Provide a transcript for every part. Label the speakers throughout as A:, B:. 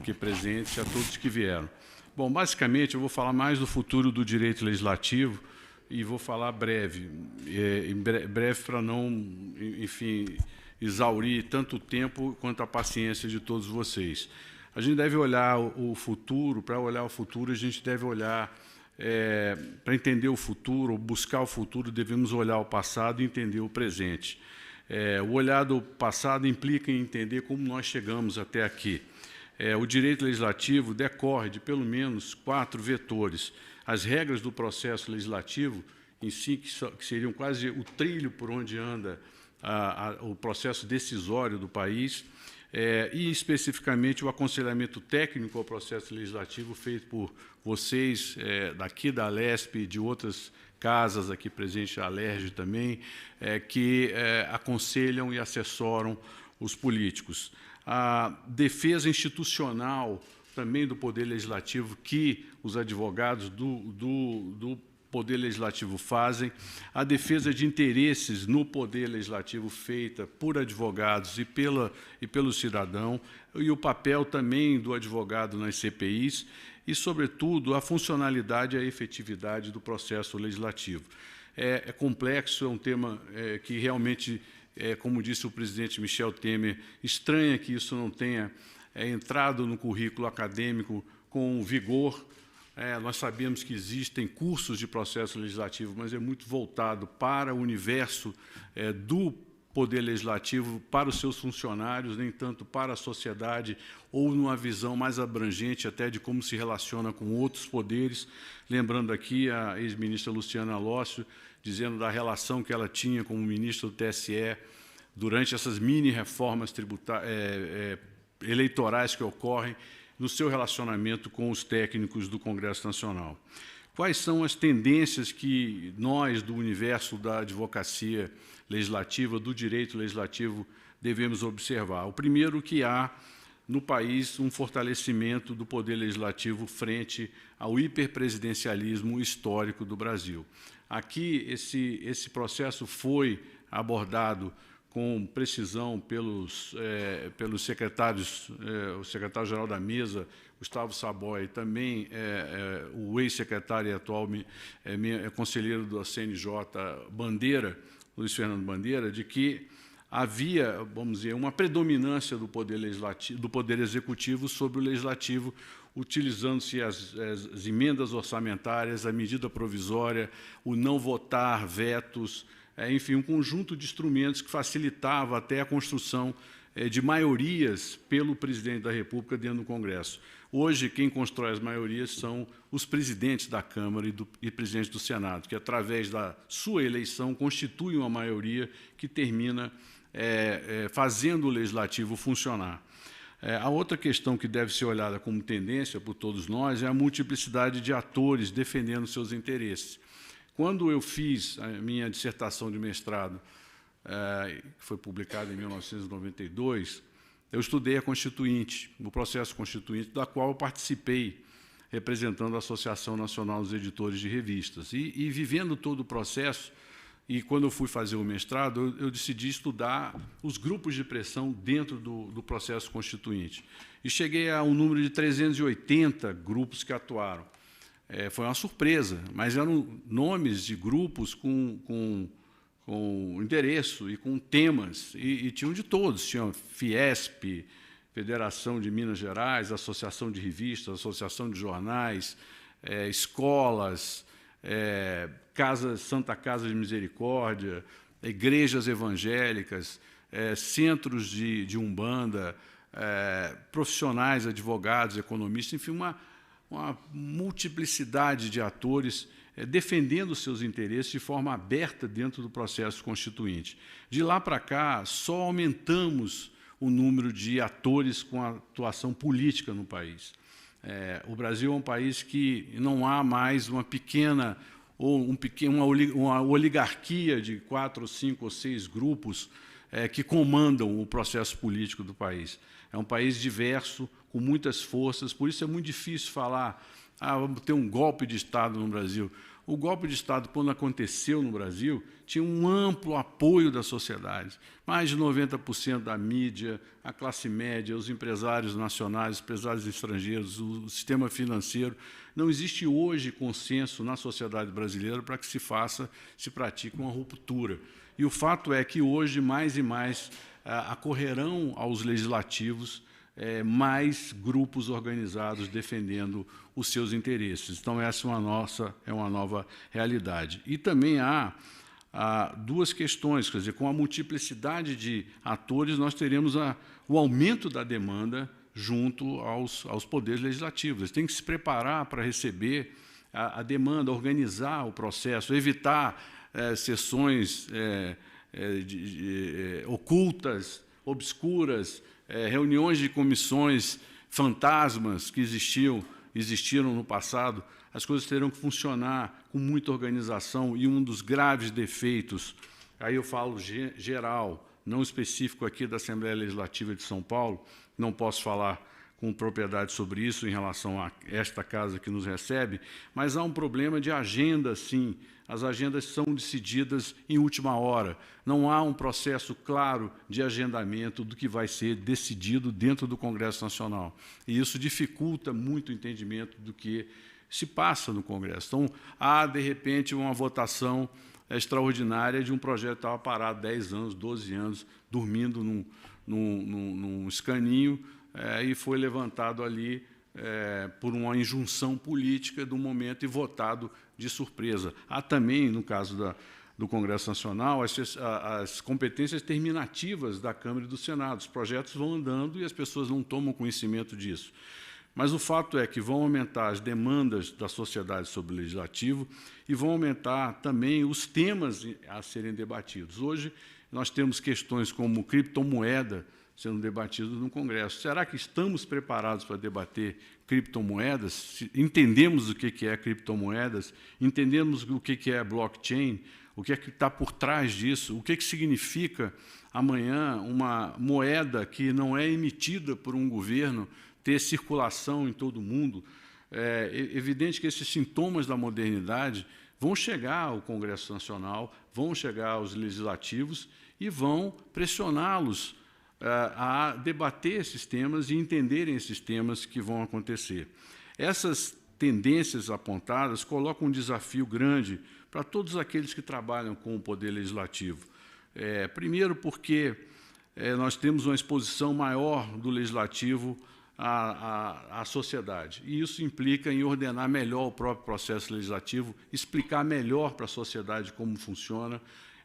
A: aqui presentes e a todos que vieram. Bom, basicamente, eu vou falar mais do futuro do direito legislativo e vou falar breve para não, enfim, exaurir tanto o tempo quanto a paciência de todos vocês. A gente deve olhar o futuro, para olhar o futuro, a gente deve olhar, para entender o futuro, ou buscar o futuro, devemos olhar o passado e entender o presente. O olhar do passado implica em entender como nós chegamos até aqui. O direito legislativo decorre de pelo menos 4 vetores. As regras do processo legislativo, em si, que seriam quase o trilho por onde anda o processo decisório do país, e especificamente o aconselhamento técnico ao processo legislativo feito por vocês, daqui da Alesp e de outras casas aqui presentes, a Alerj também, que aconselham e assessoram os políticos. A defesa institucional também do Poder Legislativo, que os advogados do Poder Legislativo fazem, a defesa de interesses no Poder Legislativo feita por advogados e pelo cidadão, e o papel também do advogado nas CPIs, e, sobretudo, a funcionalidade e a efetividade do processo legislativo. É complexo, é um tema que realmente, como disse o presidente Michel Temer, estranha que isso não tenha entrado no currículo acadêmico com vigor. Nós sabemos que existem cursos de processo legislativo, mas é muito voltado para o universo do Poder Legislativo, para os seus funcionários, nem tanto para a sociedade, ou numa visão mais abrangente até de como se relaciona com outros poderes. Lembrando aqui a ex-ministra Luciana Lócio, dizendo da relação que ela tinha como ministra do TSE durante essas mini-reformas eleitorais que ocorrem no seu relacionamento com os técnicos do Congresso Nacional. Quais são as tendências que nós, do universo da advocacia legislativa, do direito legislativo, devemos observar? O primeiro, que há no país um fortalecimento do Poder Legislativo frente ao hiperpresidencialismo histórico do Brasil. Aqui, esse processo foi abordado com precisão pelos secretários, o secretário-geral da Mesa, Gustavo Saboia, e também o ex-secretário e atual conselheiro da CNJ, Luiz Fernando Bandeira, de que havia, vamos dizer, uma predominância do Poder Legislativo, do Poder Executivo sobre o Legislativo, utilizando-se as emendas orçamentárias, a medida provisória, o não votar, vetos, enfim, um conjunto de instrumentos que facilitava até a construção de maiorias pelo presidente da República dentro do Congresso. Hoje, quem constrói as maiorias são os presidentes da Câmara e presidentes do Senado, que, através da sua eleição, constituem uma maioria que termina fazendo o Legislativo funcionar. A outra questão que deve ser olhada como tendência por todos nós é a multiplicidade de atores defendendo seus interesses. Quando eu fiz a minha dissertação de mestrado, que foi publicada em 1992, eu estudei a Constituinte, o processo constituinte, da qual eu participei, representando a Associação Nacional dos Editores de Revistas. E vivendo todo o processo, e quando eu fui fazer o mestrado, eu decidi estudar os grupos de pressão dentro do processo constituinte. E cheguei a um número de 380 grupos que atuaram. Foi uma surpresa, mas eram nomes de grupos com endereço e com temas, e tinham de todos, tinham Fiesp, Federação de Minas Gerais, Associação de Revistas, Associação de Jornais, escolas, Santa Casa de Misericórdia, igrejas evangélicas, centros de Umbanda, profissionais, advogados, economistas, enfim, uma multiplicidade de atores defendendo seus interesses de forma aberta dentro do processo constituinte. De lá para cá, só aumentamos o número de atores com atuação política no país. O Brasil é um país que não há mais uma pequena ou uma oligarquia de 4, 5 ou 6 grupos que comandam o processo político do país. É um país diverso, com muitas forças, por isso é muito difícil falar vamos ter um golpe de Estado no Brasil. O golpe de Estado, quando aconteceu no Brasil, tinha um amplo apoio da sociedade. Mais de 90% da mídia, a classe média, os empresários nacionais, os empresários estrangeiros, o sistema financeiro. Não existe hoje consenso na sociedade brasileira para que se pratique uma ruptura. E o fato é que hoje, mais e mais, acorrerão aos legislativos mais grupos organizados defendendo os seus interesses. Então, essa é uma nova realidade. E também há duas questões, quer dizer, com a multiplicidade de atores, nós teremos o aumento da demanda junto aos poderes legislativos. Eles têm que se preparar para receber a demanda, organizar o processo, evitar sessões ocultas, obscuras, reuniões de comissões fantasmas que existiram no passado. As coisas terão que funcionar com muita organização, e um dos graves defeitos, aí eu falo geral, não específico aqui da Assembleia Legislativa de São Paulo, não posso falar com propriedade sobre isso em relação a esta casa que nos recebe, mas há um problema de agenda, sim. As agendas são decididas em última hora. Não há um processo claro de agendamento do que vai ser decidido dentro do Congresso Nacional. E isso dificulta muito o entendimento do que se passa no Congresso. Então, há, de repente, uma votação extraordinária de um projeto que estava parado 10 anos, 12 anos, dormindo num escaninho, e foi levantado ali por uma injunção política do momento e votado de surpresa. Há também, no caso do Congresso Nacional, as competências terminativas da Câmara e do Senado. Os projetos vão andando e as pessoas não tomam conhecimento disso. Mas o fato é que vão aumentar as demandas da sociedade sobre o legislativo e vão aumentar também os temas a serem debatidos. Hoje, nós temos questões como criptomoeda sendo debatidas no Congresso. Será que estamos preparados para debater criptomoedas? Entendemos o que é criptomoedas? Entendemos o que é blockchain? O que é que está por trás disso? O que significa amanhã uma moeda que não é emitida por um governo ter circulação em todo o mundo? É evidente que esses sintomas da modernidade vão chegar ao Congresso Nacional, vão chegar aos legislativos e vão pressioná-los a debater esses temas e entenderem esses temas que vão acontecer. Essas tendências apontadas colocam um desafio grande para todos aqueles que trabalham com o Poder Legislativo. Primeiro, porque nós temos uma exposição maior do Legislativo à sociedade, e isso implica em ordenar melhor o próprio processo legislativo, explicar melhor para a sociedade como funciona,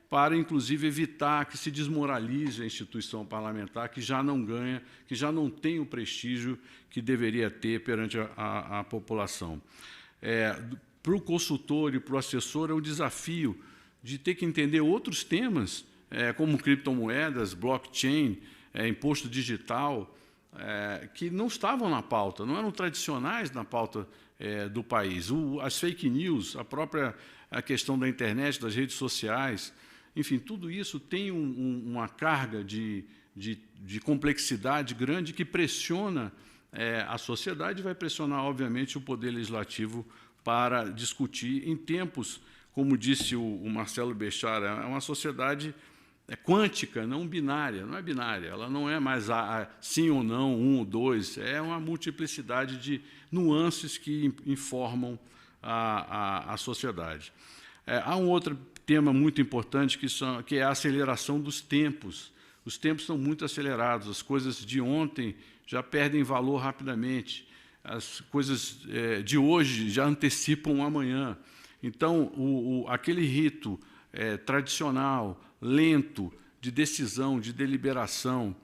A: para, inclusive, evitar que se desmoralize a instituição parlamentar, que já não ganha, que já não tem o prestígio que deveria ter perante a população. Para o consultor e para o assessor, é um desafio de ter que entender outros temas, como criptomoedas, blockchain, imposto digital, que não estavam na pauta, não eram tradicionais na pauta do país. As fake news, a questão da internet, das redes sociais, enfim, tudo isso tem uma carga de complexidade grande que pressiona a sociedade e vai pressionar, obviamente, o Poder Legislativo para discutir em tempos, como disse o Marcelo Bechara, é uma sociedade quântica, não binária, não é binária, ela não é mais sim ou não, um ou dois, é uma multiplicidade de nuances que informam a sociedade. Há um outro tema muito importante que é a aceleração dos tempos. Os tempos são muito acelerados, as coisas de ontem já perdem valor rapidamente, as coisas de hoje já antecipam o amanhã. Então, aquele rito tradicional, lento, de decisão, de deliberação,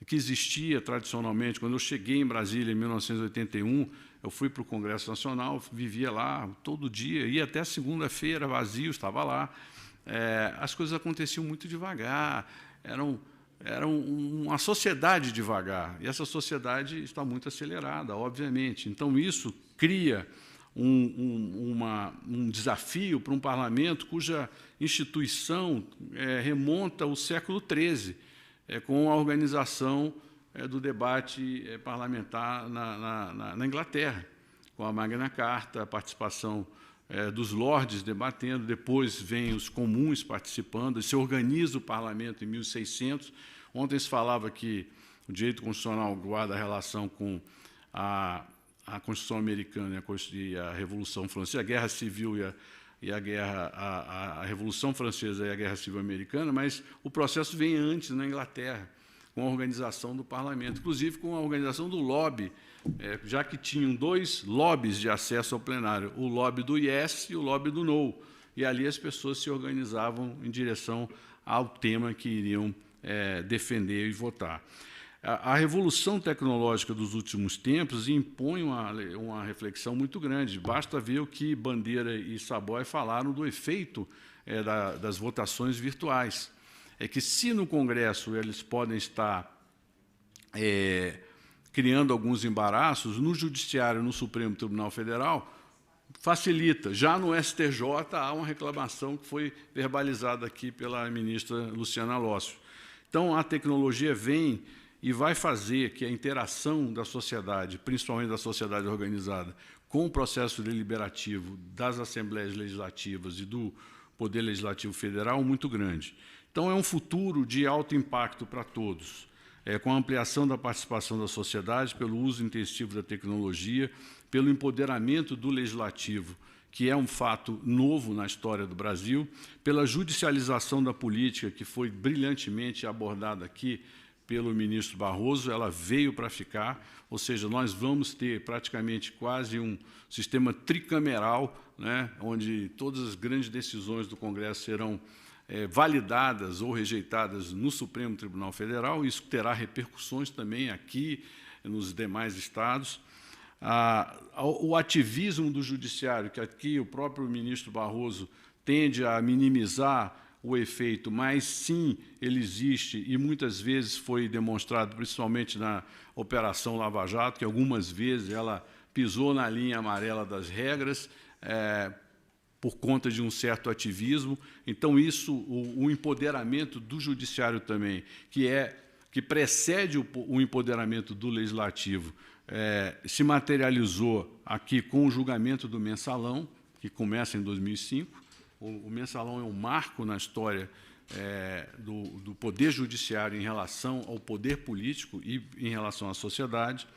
A: que existia tradicionalmente. Quando eu cheguei em Brasília, em 1981, eu fui para o Congresso Nacional, vivia lá todo dia, ia até segunda-feira, vazio, estava lá. As coisas aconteciam muito devagar, era uma sociedade devagar, e essa sociedade está muito acelerada, obviamente. Então, isso cria um desafio para um parlamento cuja instituição remonta ao século XIII, com a organização do debate parlamentar na Inglaterra, com a Magna Carta, a participação dos lordes debatendo, depois vem os comuns participando, se organiza o parlamento em 1600. Ontem se falava que o direito constitucional guarda a relação com a Constituição Americana e a Revolução Francesa, a Guerra Civil e a Revolução Francesa e a Guerra Civil Americana, mas o processo vem antes na Inglaterra, com a organização do parlamento, inclusive com a organização do lobby, já que tinham 2 lobbies de acesso ao plenário, o lobby do yes e o lobby do no, e ali as pessoas se organizavam em direção ao tema que iriam defender e votar. A revolução tecnológica dos últimos tempos impõe uma reflexão muito grande. Basta ver o que Bandeira e Saboy falaram do efeito das votações virtuais. É que, se no Congresso eles podem estar criando alguns embaraços, no Judiciário, no Supremo Tribunal Federal, facilita. Já no STJ há uma reclamação que foi verbalizada aqui pela ministra Luciana Lócio. Então, a tecnologia vem e vai fazer que a interação da sociedade, principalmente da sociedade organizada, com o processo deliberativo das assembleias legislativas e do Poder Legislativo Federal muito grande. Então, é um futuro de alto impacto para todos, com a ampliação da participação da sociedade, pelo uso intensivo da tecnologia, pelo empoderamento do legislativo, que é um fato novo na história do Brasil, pela judicialização da política, que foi brilhantemente abordada aqui pelo ministro Barroso, ela veio para ficar, ou seja, nós vamos ter praticamente quase um sistema tricameral, né, onde todas as grandes decisões do Congresso serão validadas ou rejeitadas no Supremo Tribunal Federal. Isso terá repercussões também aqui nos demais estados. O ativismo do judiciário, que aqui o próprio ministro Barroso tende a minimizar o efeito, mas sim, ele existe e muitas vezes foi demonstrado, principalmente na Operação Lava Jato, que algumas vezes ela pisou na linha amarela das regras, por conta de um certo ativismo. Então, isso, o empoderamento do judiciário também, que precede o empoderamento do legislativo, se materializou aqui com o julgamento do Mensalão, que começa em 2005. O Mensalão é um marco na história do poder judiciário em relação ao poder político e em relação à sociedade,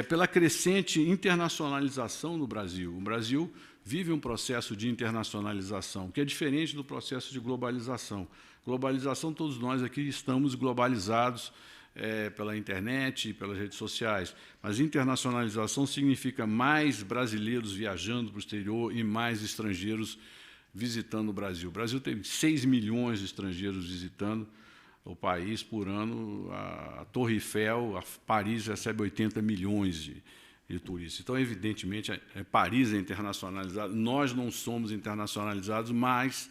A: pela crescente internacionalização no Brasil. O Brasil vive um processo de internacionalização, que é diferente do processo de globalização. Globalização, todos nós aqui estamos globalizados pela internet e pelas redes sociais, mas internacionalização significa mais brasileiros viajando para o exterior e mais estrangeiros visitando o Brasil. O Brasil tem 6 milhões de estrangeiros visitando o país por ano. A Torre Eiffel, Paris, recebe 80 milhões de turistas. Então, evidentemente, Paris é internacionalizado, nós não somos internacionalizados, mas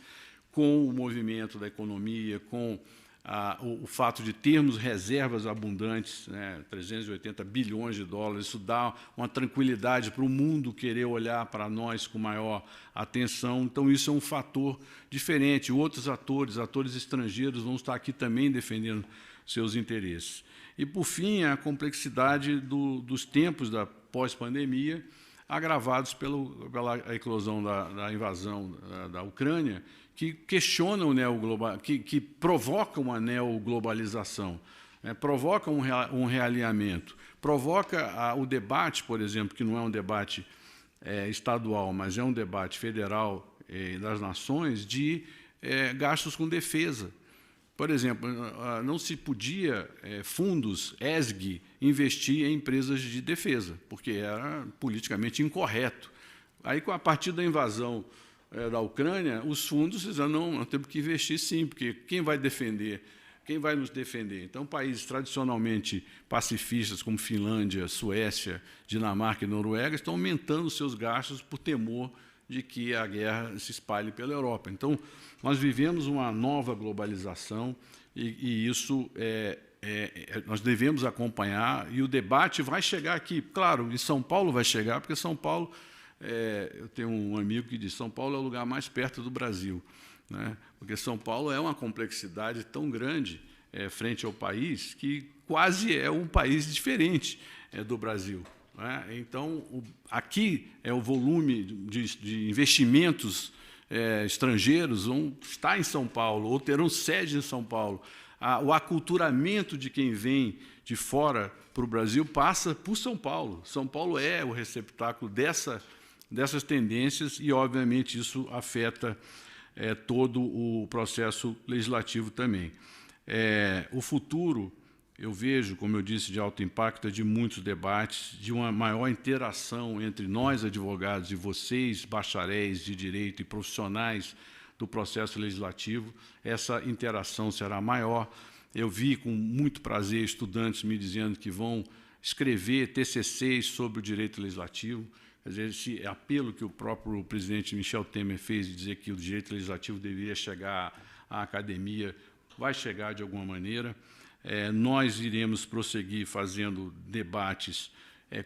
A: com o movimento da economia, com o fato de termos reservas abundantes, 380 bilhões de dólares, isso dá uma tranquilidade para o mundo querer olhar para nós com maior atenção. Então, isso é um fator diferente. Outros atores estrangeiros vão estar aqui também defendendo seus interesses. E, por fim, a complexidade dos tempos da pós-pandemia, agravados pela eclosão da invasão da Ucrânia, que questionam o neoglobal, que provoca uma neoglobalização, provoca um realinhamento, provoca o debate, por exemplo, que não é um debate estadual, mas é um debate federal das nações, de gastos com defesa. Por exemplo, não se podia, fundos ESG, investir em empresas de defesa, porque era politicamente incorreto. Aí, a partir da invasão da Ucrânia, os fundos disseram, não, nós temos que investir sim, porque quem vai defender? Quem vai nos defender? Então, países tradicionalmente pacifistas, como Finlândia, Suécia, Dinamarca e Noruega, estão aumentando seus gastos por temor de que a guerra se espalhe pela Europa. Então, nós vivemos uma nova globalização e isso nós devemos acompanhar, e o debate vai chegar aqui. Claro, em São Paulo vai chegar, porque São Paulo, eu tenho um amigo que diz, São Paulo é o lugar mais perto do Brasil, né? Porque São Paulo é uma complexidade tão grande frente ao país que quase é um país diferente. do Brasil. Então, aqui o volume de investimentos estrangeiros vão estar em São Paulo, ou terão sede em São Paulo. O aculturamento de quem vem de fora para o Brasil passa por São Paulo. São Paulo é o receptáculo dessas tendências e, obviamente, isso afeta todo o processo legislativo também. O futuro, eu vejo, como eu disse, de alto impacto, é de muitos debates, de uma maior interação entre nós, advogados, e vocês, bacharéis de direito e profissionais do processo legislativo. Essa interação será maior. Eu vi com muito prazer estudantes me dizendo que vão escrever TCCs sobre o direito legislativo. Quer dizer, esse apelo que o próprio presidente Michel Temer fez de dizer que o direito legislativo deveria chegar à academia, vai chegar de alguma maneira. Nós iremos prosseguir fazendo debates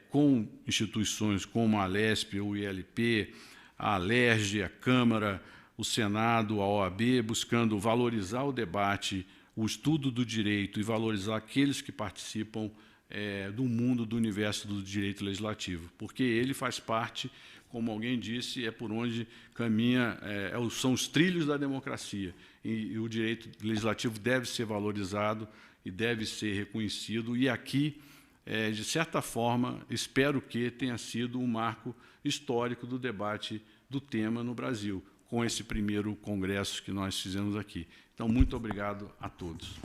A: com instituições como a Alesp, o ILP, a Alerj, a Câmara, o Senado, a OAB, buscando valorizar o debate, o estudo do direito e valorizar aqueles que participam do mundo, do universo do direito legislativo, porque ele faz parte, como alguém disse, por onde caminha, são os trilhos da democracia, e o direito legislativo deve ser valorizado e deve ser reconhecido, e aqui, de certa forma, espero que tenha sido um marco histórico do debate do tema no Brasil, com esse primeiro congresso que nós fizemos aqui. Então, muito obrigado a todos.